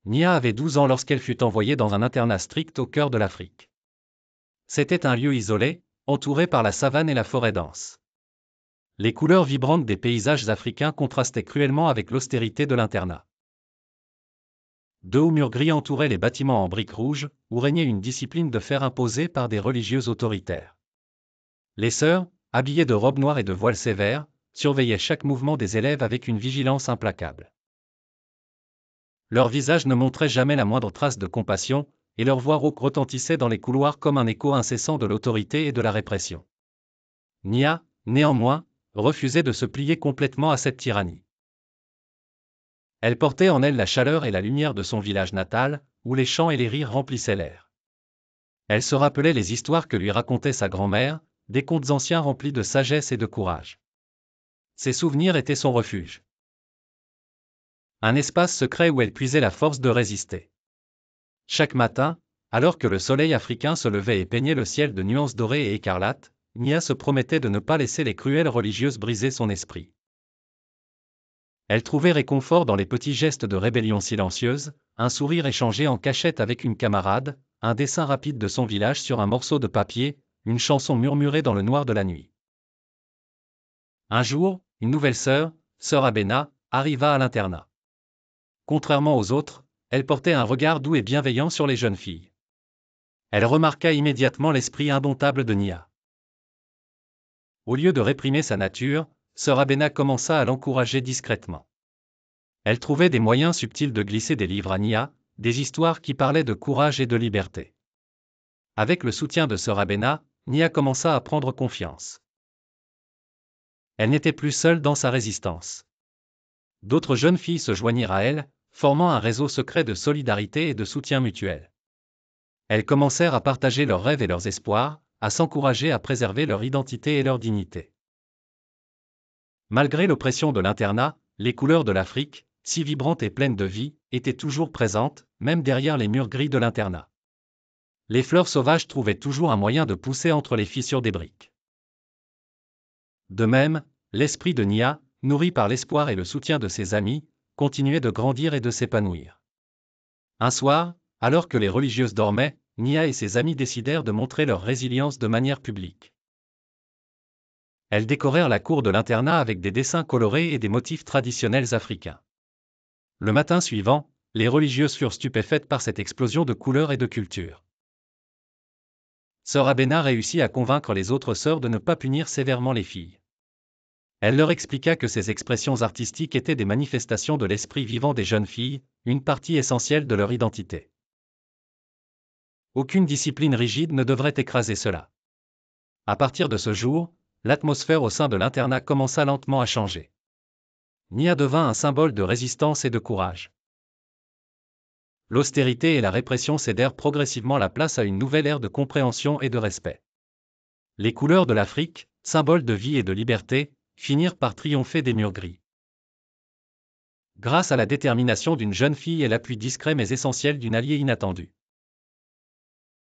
Nia avait 12 ans lorsqu'elle fut envoyée dans un internat strict au cœur de l'Afrique. C'était un lieu isolé, entouré par la savane et la forêt dense. Les couleurs vibrantes des paysages africains contrastaient cruellement avec l'austérité de l'internat. De hauts murs gris entouraient les bâtiments en briques rouges, où régnait une discipline de fer imposée par des religieux autoritaires. Les sœurs, habillées de robes noires et de voiles sévères, surveillaient chaque mouvement des élèves avec une vigilance implacable. Leurs visages ne montraient jamais la moindre trace de compassion, et leur voix rauque retentissait dans les couloirs comme un écho incessant de l'autorité et de la répression. Nia, néanmoins, refusait de se plier complètement à cette tyrannie. Elle portait en elle la chaleur et la lumière de son village natal, où les chants et les rires remplissaient l'air. Elle se rappelait les histoires que lui racontait sa grand-mère, des contes anciens remplis de sagesse et de courage. Ses souvenirs étaient son refuge. Un espace secret où elle puisait la force de résister. Chaque matin, alors que le soleil africain se levait et peignait le ciel de nuances dorées et écarlates, Nia se promettait de ne pas laisser les cruelles religieuses briser son esprit. Elle trouvait réconfort dans les petits gestes de rébellion silencieuse, un sourire échangé en cachette avec une camarade, un dessin rapide de son village sur un morceau de papier, une chanson murmurée dans le noir de la nuit. Un jour, une nouvelle sœur Abena, arriva à l'internat. Contrairement aux autres, elle portait un regard doux et bienveillant sur les jeunes filles. Elle remarqua immédiatement l'esprit indomptable de Nia. Au lieu de réprimer sa nature, sœur Abena commença à l'encourager discrètement. Elle trouvait des moyens subtils de glisser des livres à Nia, des histoires qui parlaient de courage et de liberté. Avec le soutien de sœur Abena, Nia commença à prendre confiance. Elle n'était plus seule dans sa résistance. D'autres jeunes filles se joignirent à elle, formant un réseau secret de solidarité et de soutien mutuel. Elles commencèrent à partager leurs rêves et leurs espoirs, à s'encourager à préserver leur identité et leur dignité. Malgré l'oppression de l'internat, les couleurs de l'Afrique, si vibrantes et pleines de vie, étaient toujours présentes, même derrière les murs gris de l'internat. Les fleurs sauvages trouvaient toujours un moyen de pousser entre les fissures des briques. De même, l'esprit de Nia, nourri par l'espoir et le soutien de ses amis, continuait de grandir et de s'épanouir. Un soir, alors que les religieuses dormaient, Nia et ses amis décidèrent de montrer leur résilience de manière publique. Elles décorèrent la cour de l'internat avec des dessins colorés et des motifs traditionnels africains. Le matin suivant, les religieuses furent stupéfaites par cette explosion de couleurs et de culture. Sœur Abena réussit à convaincre les autres sœurs de ne pas punir sévèrement les filles. Elle leur expliqua que ces expressions artistiques étaient des manifestations de l'esprit vivant des jeunes filles, une partie essentielle de leur identité. Aucune discipline rigide ne devrait écraser cela. À partir de ce jour, l'atmosphère au sein de l'internat commença lentement à changer. Nia devint un symbole de résistance et de courage. L'austérité et la répression cédèrent progressivement la place à une nouvelle ère de compréhension et de respect. Les couleurs de l'Afrique, symboles de vie et de liberté, finirent par triompher des murs gris. Grâce à la détermination d'une jeune fille et l'appui discret mais essentiel d'une alliée inattendue.